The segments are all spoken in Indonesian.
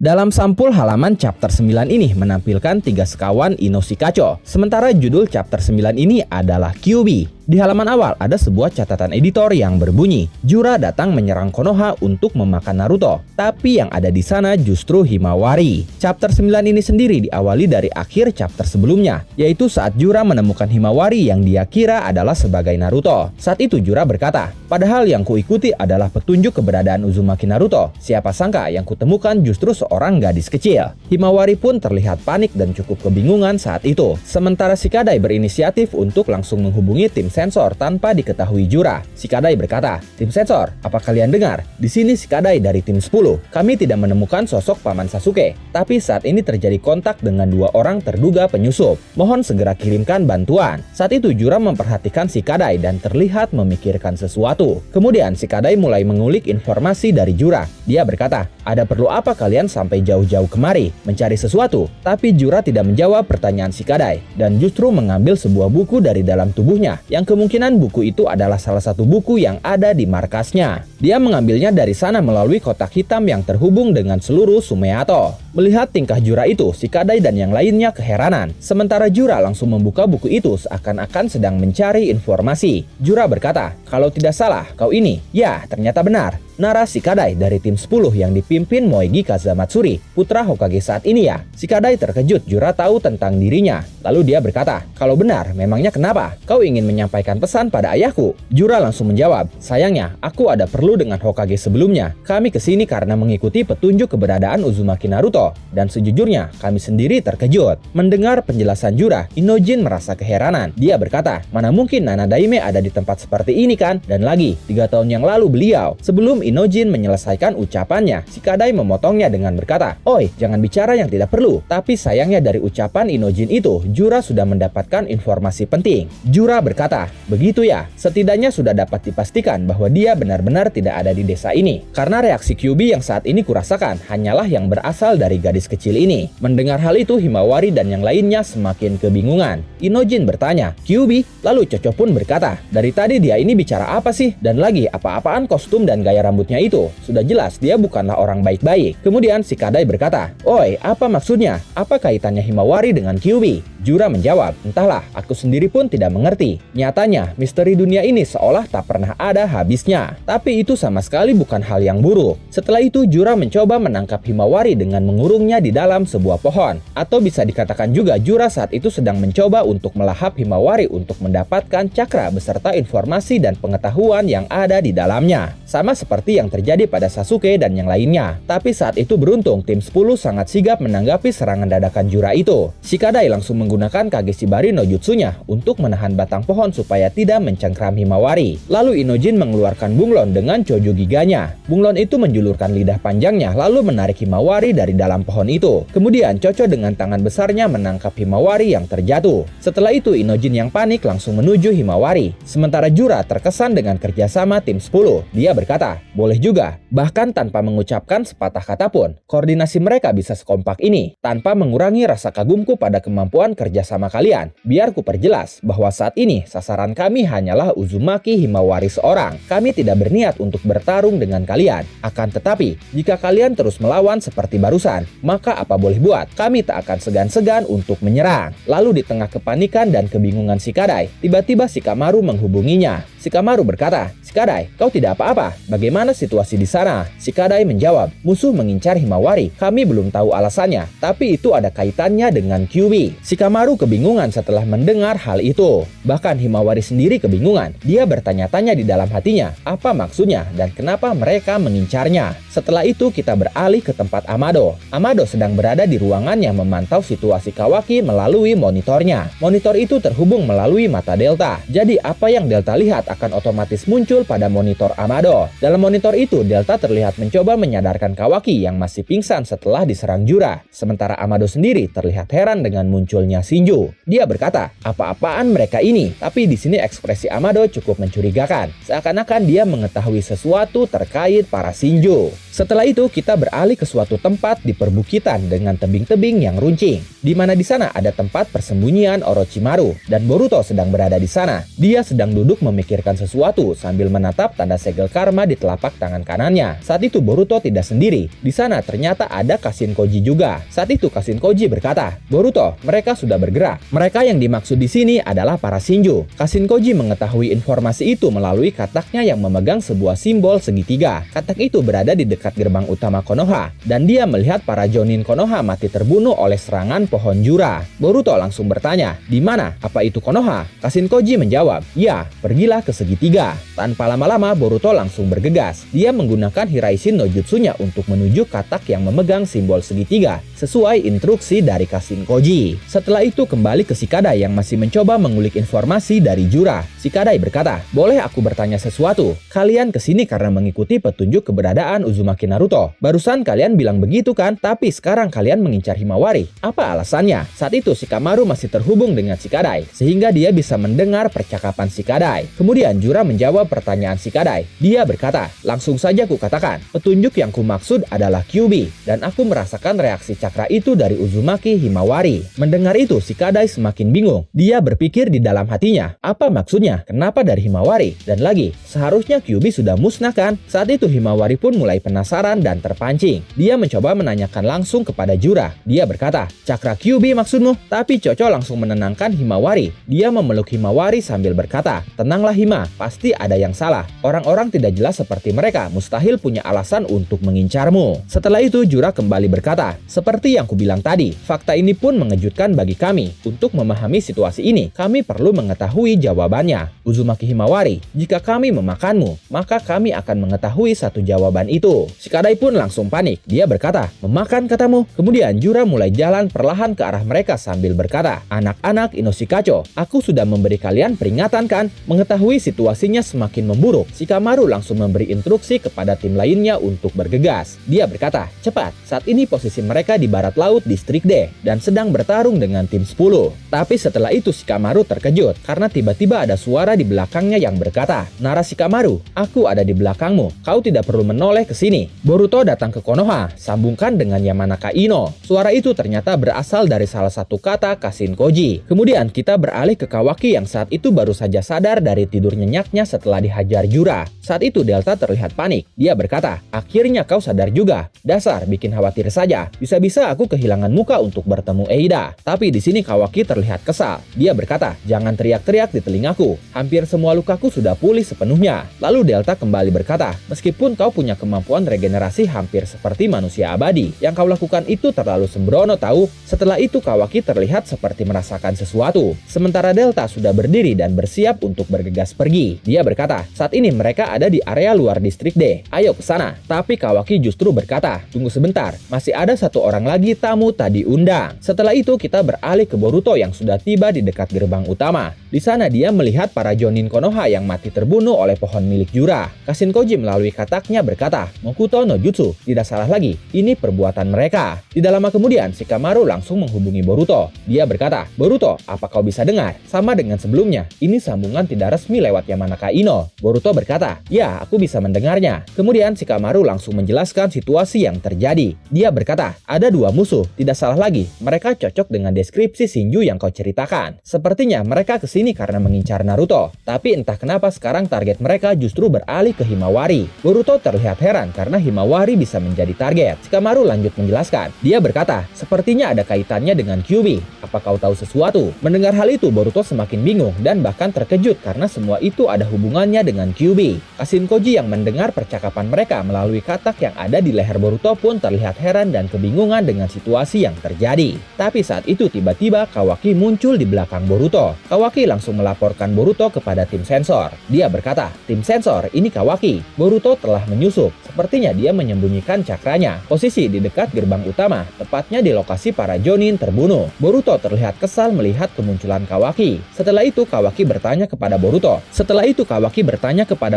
Dalam sampul halaman chapter 9 ini menampilkan 3 sekawan Ino Shikacho. Sementara judul chapter 9 ini adalah Kyuubi. Di halaman awal ada sebuah catatan editor yang berbunyi, Jura datang menyerang Konoha untuk memakan Naruto, tapi yang ada di sana justru Himawari. Chapter 9 ini sendiri diawali dari akhir chapter sebelumnya, yaitu saat Jura menemukan Himawari yang dia kira adalah sebagai Naruto. Saat itu Jura berkata, padahal yang kuikuti adalah petunjuk keberadaan Uzumaki Naruto. Siapa sangka yang kutemukan justru seorang gadis kecil. Himawari pun terlihat panik dan cukup kebingungan saat itu. Sementara Shikadai berinisiatif untuk langsung menghubungi tim sensor tanpa diketahui Jura. Shikadai berkata, tim sensor, apa kalian dengar? Di sini Shikadai dari tim 10. Kami tidak menemukan sosok Paman Sasuke, tapi saat ini terjadi kontak dengan 2 orang terduga penyusup. Mohon segera kirimkan bantuan. Saat itu Jura memperhatikan Shikadai dan terlihat memikirkan sesuatu. Kemudian Shikadai mulai mengulik informasi dari Jura. Dia berkata, ada perlu apa kalian sampai jauh-jauh kemari mencari sesuatu? Tapi Jura tidak menjawab pertanyaan Shikadai dan justru mengambil sebuah buku dari dalam tubuhnya yang kemungkinan buku itu adalah salah satu buku yang ada di markasnya. Dia mengambilnya dari sana melalui kotak hitam yang terhubung dengan seluruh Sumeato. Melihat tingkah Jura itu, Shikadai dan yang lainnya keheranan. Sementara Jura langsung membuka buku itu seakan-akan sedang mencari informasi. Jura berkata, kalau tidak salah, kau ini. Ya, ternyata benar. Nara Shikadai dari tim 10 yang dipimpin Moegi Kazamatsuri, putra Hokage saat ini ya. Shikadai terkejut Jura tahu tentang dirinya. Lalu dia berkata, kalau benar, memangnya kenapa? Kau ingin menyampaikan pesan pada ayahku? Jura langsung menjawab, sayangnya, aku ada perlu dengan Hokage sebelumnya. Kami kesini karena mengikuti petunjuk keberadaan Uzumaki Naruto. Dan sejujurnya, kami sendiri terkejut. Mendengar penjelasan Jura, Inojin merasa keheranan. Dia berkata, mana mungkin Nana Daime ada di tempat seperti ini kan? Dan lagi, 3 tahun yang lalu beliau. Sebelum Inojin menyelesaikan ucapannya, Shikadai memotongnya dengan berkata, oi, jangan bicara yang tidak perlu. Tapi sayangnya dari ucapan Inojin itu, Jura sudah mendapatkan informasi penting. Jura berkata, begitu ya, setidaknya sudah dapat dipastikan bahwa dia benar-benar tidak ada di desa ini. Karena reaksi Kyuubi yang saat ini kurasakan hanyalah yang berasal dari gadis kecil ini. Mendengar hal itu, Himawari dan yang lainnya semakin kebingungan. Inojin bertanya, Kyuubi? Lalu Chocho pun berkata, dari tadi dia ini bicara apa sih? Dan lagi, apa-apaan kostum dan gaya rambutnya itu? Sudah jelas dia bukanlah orang baik-baik. Kemudian Shikadai berkata, oi, apa maksudnya? Apa kaitannya Himawari dengan Kyuubi? Jura menjawab, entahlah, aku sendiri pun tidak mengerti. Nyatanya, misteri dunia ini seolah tak pernah ada habisnya. Tapi itu sama sekali bukan hal yang buruk. Setelah itu Jura mencoba menangkap Himawari dengan mengurungnya di dalam sebuah pohon. Atau bisa dikatakan juga Jura saat itu sedang mencoba untuk melahap Himawari untuk mendapatkan cakra beserta informasi dan pengetahuan yang ada di dalamnya. Sama seperti yang terjadi pada Sasuke dan yang lainnya. Tapi saat itu beruntung tim 10 sangat sigap menanggapi serangan dadakan Jura itu. Shikadai langsung menggunakan Kageshibari no Jutsunya untuk menahan batang pohon supaya tidak mencengkram Himawari. Lalu Inojin mengeluarkan bunglon dengan Choju Giganya. Bunglon itu menjulurkan lidah panjangnya lalu menarik Himawari dari dalam pohon itu. Kemudian Chocho dengan tangan besarnya menangkap Himawari yang terjatuh. Setelah itu Inojin yang panik langsung menuju Himawari. Sementara Jura terkesan dengan kerjasama tim 10. Dia berkata, boleh juga, bahkan tanpa mengucapkan sepatah kata pun, koordinasi mereka bisa sekompak ini, tanpa mengurangi rasa kagumku pada kemampuan kerjasama kalian. Biar ku perjelas bahwa saat ini sasaran kami hanyalah Uzumaki Himawari seorang. Kami tidak berniat untuk bertarung dengan kalian. Akan tetapi, jika kalian terus melawan seperti barusan, maka apa boleh buat, kami tak akan segan-segan untuk menyerang. Lalu di tengah kepanikan dan kebingungan Shikadai, tiba-tiba Shikamaru menghubunginya. Shikamaru berkata, Shikadai, kau tidak apa-apa? Bagaimana situasi di sana? Shikadai menjawab, musuh mengincar Himawari. Kami belum tahu alasannya, tapi itu ada kaitannya dengan Kyuubi. Shikamaru kebingungan setelah mendengar hal itu. Bahkan Himawari sendiri kebingungan. Dia bertanya-tanya di dalam hatinya, apa maksudnya dan kenapa mereka mengincarnya. Setelah itu kita beralih ke tempat Amado. Amado sedang berada di ruangannya memantau situasi Kawaki melalui monitornya. Monitor itu terhubung melalui mata Delta. Jadi apa yang Delta lihat akan otomatis muncul pada monitor Amado. Dalam monitor itu, Delta terlihat mencoba menyadarkan Kawaki yang masih pingsan setelah diserang Jura. Sementara Amado sendiri terlihat heran dengan munculnya Shinju. Dia berkata, apa-apaan mereka ini? Tapi di sini ekspresi Amado cukup mencurigakan. Seakan-akan dia mengetahui sesuatu terkait para Shinju. Setelah itu kita beralih ke suatu tempat di perbukitan dengan tebing-tebing yang runcing, di mana di sana ada tempat persembunyian Orochimaru dan Boruto sedang berada di sana. Dia sedang duduk memikirkan sesuatu sambil menatap tanda segel karma di telapak tangan kanannya. Saat itu Boruto tidak sendiri. Di sana ternyata ada Kashin Koji juga. Saat itu Kashin Koji berkata, "Boruto, mereka sudah bergerak." Mereka yang dimaksud di sini adalah para Shinju. Kashin Koji mengetahui informasi itu melalui kataknya yang memegang sebuah simbol segitiga. Katak itu berada di dekat gerbang utama Konoha, dan dia melihat para Jonin Konoha mati terbunuh oleh serangan pohon Jura. Boruto langsung bertanya, "Di mana? Apa itu Konoha?" Kashin Koji menjawab, "Ya, pergilah ke segitiga." Tanpa lama-lama Boruto langsung bergegas. Dia menggunakan Hiraishin no Jutsunya untuk menuju katak yang memegang simbol segitiga, sesuai instruksi dari Kashin Koji. Setelah itu kembali ke Shikadai yang masih mencoba mengulik informasi dari Jura. Shikadai berkata, "Boleh aku bertanya sesuatu? Kalian kesini karena mengikuti petunjuk keberadaan Uzumaki Naruto. Barusan kalian bilang begitu kan? Tapi sekarang kalian mengincar Himawari. Apa alasannya?" Saat itu Shikamaru masih terhubung dengan Shikadai, sehingga dia bisa mendengar percakapan Shikadai. Kemudian Jura menjawab pertanyaan Shikadai. Dia berkata, "Langsung saja kukatakan, petunjuk yang kumaksud adalah Kyuubi, dan aku merasakan reaksi cakra itu dari Uzumaki Himawari." Mendengar itu Shikadai semakin bingung. Dia berpikir di dalam hatinya, apa maksudnya? Kenapa dari Himawari? Dan lagi, seharusnya Kyuubi sudah musnah kan? Saat itu Himawari pun mulai penasaran dan terpancing. Dia mencoba menanyakan langsung kepada Jura. Dia berkata, "Cakra Kyuubi maksudmu?" Tapi Chocho langsung menenangkan Himawari. Dia memeluk Himawari sambil berkata, "Tenanglah Hima, pasti ada yang salah. Orang-orang tidak jelas seperti mereka mustahil punya alasan untuk mengincarmu." Setelah itu Jura kembali berkata, "Seperti yang kubilang tadi, fakta ini pun mengejutkan bagi kami. Untuk memahami situasi ini, kami perlu mengetahui jawabannya. Uzumaki Himawari, jika kami memakanmu, maka kami akan mengetahui satu jawaban itu." Shikadai pun langsung panik. Dia berkata, "Memakan katamu?" Kemudian Jura mulai jalan perlahan ke arah mereka sambil berkata, "Anak-anak Inoshikacho, aku sudah memberi kalian peringatan kan?" Mengetahui situasinya semakin memburuk, Shikamaru langsung memberi instruksi kepada tim lainnya untuk bergegas. Dia berkata, "Cepat, saat ini posisi mereka di barat laut distrik D dan sedang bertarung dengan tim 10. Tapi setelah itu Shikamaru terkejut karena tiba-tiba ada suara di belakangnya yang berkata, "Nara Shikamaru, aku ada di belakangmu. Kau tidak perlu menoleh ke sini." Boruto datang ke Konoha, sambungkan dengan Yamanaka Ino. Suara itu ternyata berasal dari salah satu kata Kashin Koji. Kemudian kita beralih ke Kawaki yang saat itu baru saja sadar dari tidur nyenyaknya setelah dihajar Jura. Saat itu Delta terlihat panik. Dia berkata, "Akhirnya kau sadar juga. Dasar bikin khawatir saja. Bisa-bisa aku kehilangan muka untuk bertemu Eida." Tapi di sini Kawaki terlihat kesal. Dia berkata, "Jangan teriak-teriak di telingaku. Hampir semua lukaku sudah pulih sepenuhnya." Lalu Delta kembali berkata, "Meskipun kau punya kemampuan regenerasi hampir seperti manusia abadi, yang kau lakukan itu terlalu sembrono tahu." Setelah itu Kawaki terlihat seperti merasakan sesuatu. Sementara Delta sudah berdiri dan bersiap untuk bergegas pergi. Dia berkata, "Saat ini mereka ada di area luar distrik D. Ayo ke sana." Tapi Kawaki justru berkata, "Tunggu sebentar, masih ada satu orang lagi tamu tadi undang." Setelah itu kita beralih ke Boruto yang sudah tiba di dekat gerbang utama. Di sana dia melihat para Jonin Konoha yang mati terbunuh oleh pohon milik Jura. Kashin Koji melalui kataknya berkata, "Mokuto no Jutsu, tidak salah lagi, ini perbuatan mereka." Tidak lama kemudian Shikamaru langsung menghubungi Boruto. Dia berkata, "Boruto, apa kau bisa dengar? Sama dengan sebelumnya, ini sambungan tidak resmi lewat Yamanaka Ino." Boruto berkata, "Ya, aku bisa mendengarnya." Kemudian Shikamaru langsung menjelaskan situasi yang terjadi. Dia berkata, "Ada dua musuh, tidak salah lagi, mereka cocok dengan deskripsi Shinju yang kau ceritakan. Sepertinya mereka kesini karena mengincar Naruto. Tapi entah kenapa sekarang target mereka justru beralih ke Himawari." Boruto terlihat heran karena Himawari bisa menjadi target. Shikamaru lanjut menjelaskan. Dia berkata, "Sepertinya ada kaitannya dengan Kyuubi. Apa kau tahu sesuatu?" Mendengar hal itu Boruto semakin bingung dan bahkan terkejut karena semua itu ada hubungannya dengan Kyuubi. Kashin Koji yang mendengar percakapan mereka melalui katak yang ada di leher Boruto pun terlihat heran dan kebingungan dengan situasi yang terjadi. Tapi saat itu tiba-tiba Kawaki muncul di belakang Boruto. Kawaki langsung melaporkan Boruto kepada tim sensor. Dia berkata, "Tim sensor, ini Kawaki. Boruto telah menyusup. Sepertinya dia menyembunyikan cakranya. Posisi di dekat gerbang utama, tepatnya di lokasi para Jonin terbunuh." Boruto terlihat kesal melihat kemunculan Kawaki. Setelah itu Kawaki bertanya kepada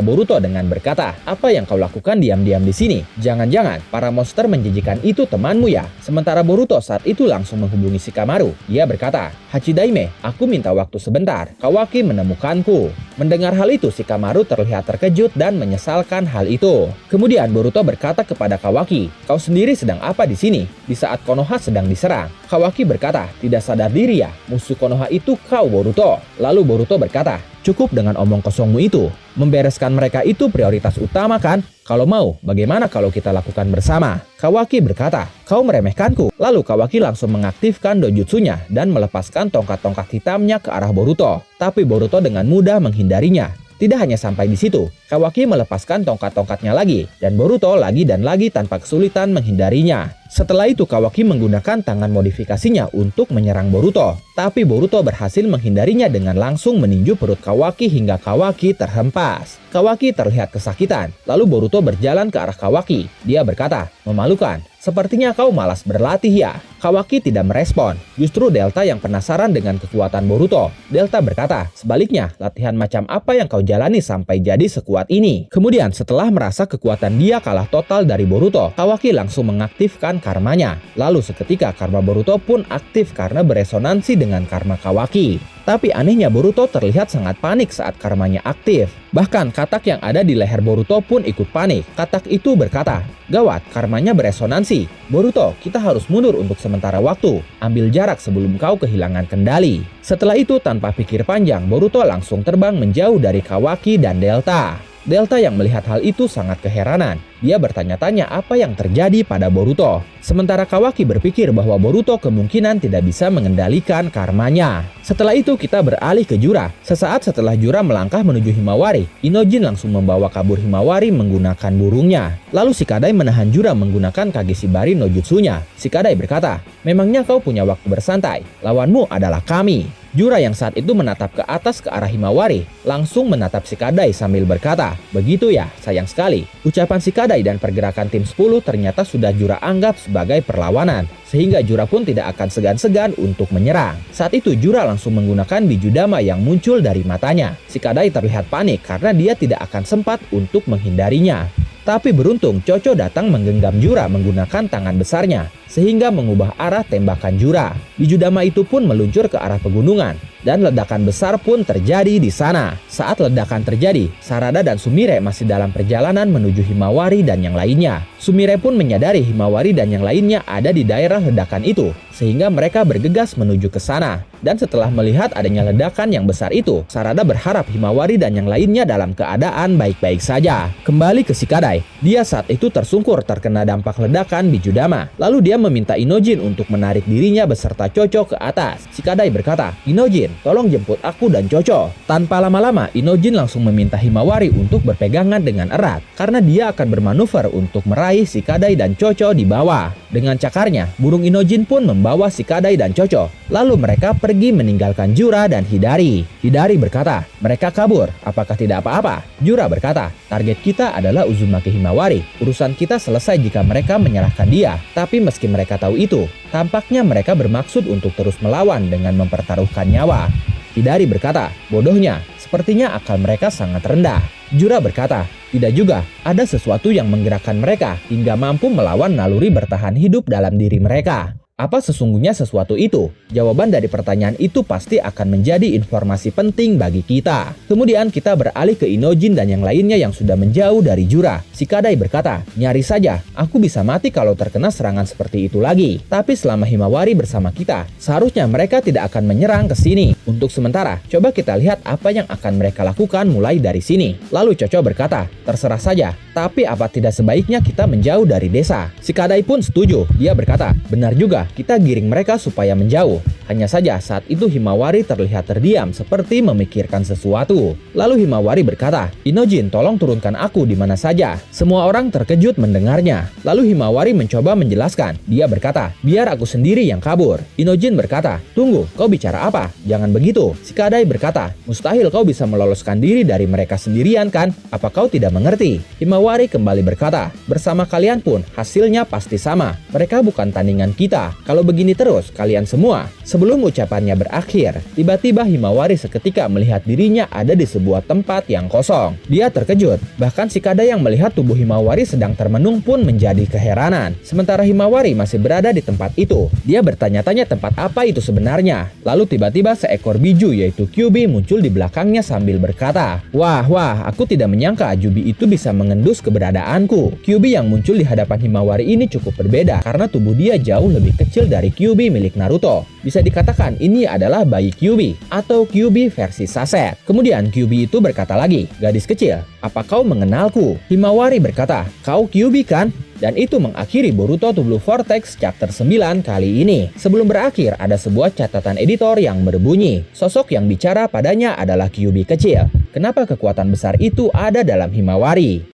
Boruto dengan berkata, "Apa yang kau lakukan diam-diam di sini? Jangan-jangan para monster menjijikan itu temanmu ya?" Sementara Boruto saat itu langsung menghubungi Shikamaru. Dia berkata, "Hachidaime, aku minta waktu sebentar. Kawaki menemukanku." Mendengar hal itu Shikamaru terlihat terkejut dan menyesalkan hal itu. Kemudian Boruto Boruto berkata kepada Kawaki, "Kau sendiri sedang apa di sini di saat Konoha sedang diserang?" Kawaki berkata, "Tidak sadar diri ya, musuh Konoha itu kau, Boruto." Lalu Boruto berkata, "Cukup dengan omong kosongmu itu. Membereskan mereka itu prioritas utama kan? Kalau mau, bagaimana kalau kita lakukan bersama?" Kawaki berkata, "Kau meremehkanku." Lalu Kawaki langsung mengaktifkan dojutsunya dan melepaskan tongkat-tongkat hitamnya ke arah Boruto. Tapi Boruto dengan mudah menghindarinya. Tidak hanya sampai di situ, Kawaki melepaskan tongkat-tongkatnya lagi, dan Boruto lagi dan lagi tanpa kesulitan menghindarinya. Setelah itu Kawaki menggunakan tangan modifikasinya untuk menyerang Boruto. Tapi Boruto berhasil menghindarinya dengan langsung meninju perut Kawaki hingga Kawaki terhempas. Kawaki terlihat kesakitan, lalu Boruto berjalan ke arah Kawaki. Dia berkata, "Memalukan. Sepertinya kau malas berlatih ya." Kawaki tidak merespon. Justru Delta yang penasaran dengan kekuatan Boruto. Delta berkata, "Sebaliknya, latihan macam apa yang kau jalani sampai jadi sekuat ini?" Kemudian setelah merasa kekuatan dia kalah total dari Boruto, Kawaki langsung mengaktifkan karmanya. Lalu seketika karma Boruto pun aktif karena beresonansi dengan karma Kawaki. Tapi anehnya Boruto terlihat sangat panik saat karmanya aktif. Bahkan katak yang ada di leher Boruto pun ikut panik. Katak itu berkata, "Gawat, karmanya beresonansi. Boruto, kita harus mundur untuk sementara waktu. Ambil jarak sebelum kau kehilangan kendali." Setelah itu tanpa pikir panjang, Boruto langsung terbang menjauh dari Kawaki dan Delta. Delta yang melihat hal itu sangat keheranan. Dia bertanya-tanya apa yang terjadi pada Boruto. Sementara Kawaki berpikir bahwa Boruto kemungkinan tidak bisa mengendalikan karmanya. Setelah itu kita beralih ke Jura. Sesaat setelah Jura melangkah menuju Himawari, Inojin langsung membawa kabur Himawari menggunakan burungnya. Lalu Shikadai menahan Jura menggunakan Kageshibari no Jutsunya. Shikadai berkata, "Memangnya kau punya waktu bersantai? Lawanmu adalah kami." Jura yang saat itu menatap ke atas ke arah Himawari, langsung menatap Shikadai sambil berkata, "Begitu ya, sayang sekali." Ucapan Shikadai dan pergerakan tim 10 ternyata sudah Jura anggap sebagai perlawanan, sehingga Jura pun tidak akan segan-segan untuk menyerang. Saat itu Jura langsung menggunakan Bijudama yang muncul dari matanya. Shikadai terlihat panik karena dia tidak akan sempat untuk menghindarinya. Tapi beruntung Chocho datang menggenggam Jura menggunakan tangan besarnya, sehingga mengubah arah tembakan Jura. Bijudama itu pun meluncur ke arah pegunungan, dan ledakan besar pun terjadi di sana. Saat ledakan terjadi, Sarada dan Sumire masih dalam perjalanan menuju Himawari dan yang lainnya. Sumire pun menyadari Himawari dan yang lainnya ada di daerah ledakan itu, sehingga mereka bergegas menuju ke sana. Dan setelah melihat adanya ledakan yang besar itu, Sarada berharap Himawari dan yang lainnya dalam keadaan baik-baik saja. Kembali ke Shikadai, dia saat itu tersungkur terkena dampak ledakan Bijudama. Lalu dia meminta Inojin untuk menarik dirinya beserta Chocho ke atas. Shikadai berkata, "Inojin, tolong jemput aku dan Chocho." Tanpa lama-lama, Inojin langsung meminta Himawari untuk berpegangan dengan erat, karena dia akan bermanuver untuk meraih Shikadai dan Chocho di bawah. Dengan cakarnya, burung Inojin pun membawa Shikadai dan Chocho. Lalu mereka pergi meninggalkan Jura dan Hidari. Hidari berkata, "Mereka kabur, apakah tidak apa-apa?" Jura berkata, "Target kita adalah Uzumaki Himawari. Urusan kita selesai jika mereka menyerahkan dia." Tapi meski mereka tahu itu, tampaknya mereka bermaksud untuk terus melawan dengan mempertaruhkan nyawa. Hidari berkata, "Bodohnya, sepertinya akal mereka sangat rendah." Jura berkata, "Tidak juga, ada sesuatu yang menggerakkan mereka hingga mampu melawan naluri bertahan hidup dalam diri mereka." Apa sesungguhnya sesuatu itu? Jawaban dari pertanyaan itu pasti akan menjadi informasi penting bagi kita. Kemudian kita beralih ke Inojin dan yang lainnya yang sudah menjauh dari Jura. Shikadai berkata, "Nyaris saja, aku bisa mati kalau terkena serangan seperti itu lagi. Tapi selama Himawari bersama kita, seharusnya mereka tidak akan menyerang ke sini. Untuk sementara, coba kita lihat apa yang akan mereka lakukan mulai dari sini." Lalu Chocho berkata, "Terserah saja, tapi apa tidak sebaiknya kita menjauh dari desa?" Shikadai pun setuju. Dia berkata, "Benar juga. Kita giring mereka supaya menjauh." Hanya saja saat itu Himawari terlihat terdiam seperti memikirkan sesuatu. Lalu Himawari berkata, "Inojin, tolong turunkan aku di mana saja." Semua orang terkejut mendengarnya. Lalu Himawari mencoba menjelaskan. Dia berkata, "Biar aku sendiri yang kabur." Inojin berkata, "Tunggu, kau bicara apa? Jangan begitu." Shikadai berkata, "Mustahil kau bisa meloloskan diri dari mereka sendirian kan? Apa kau tidak mengerti?" Himawari kembali berkata, "Bersama kalian pun hasilnya pasti sama. Mereka bukan tandingan kita. Kalau begini terus, kalian semua Sebelum ucapannya berakhir, tiba-tiba Himawari seketika melihat dirinya ada di sebuah tempat yang kosong. Dia terkejut, bahkan Shikada yang melihat tubuh Himawari sedang termenung pun menjadi keheranan. Sementara Himawari masih berada di tempat itu, dia bertanya-tanya tempat apa itu sebenarnya. Lalu tiba-tiba seekor biju yaitu Kyuubi muncul di belakangnya sambil berkata, Wah, aku tidak menyangka Jubi itu bisa mengendus keberadaanku. Kyuubi yang muncul di hadapan Himawari ini cukup berbeda karena tubuh dia jauh lebih kecil dari Kyuubi milik Naruto. Bisa dikatakan ini adalah bayi Kyuubi atau Kyuubi versi saset. Kemudian Kyuubi itu berkata lagi, gadis kecil, apa kau mengenalku? Himawari berkata, kau Kyuubi kan? Dan itu mengakhiri Boruto To Blue Vortex chapter 9 kali ini. Sebelum berakhir ada sebuah catatan editor yang berbunyi, sosok yang bicara padanya adalah Kyuubi kecil. Kenapa kekuatan besar itu ada dalam Himawari?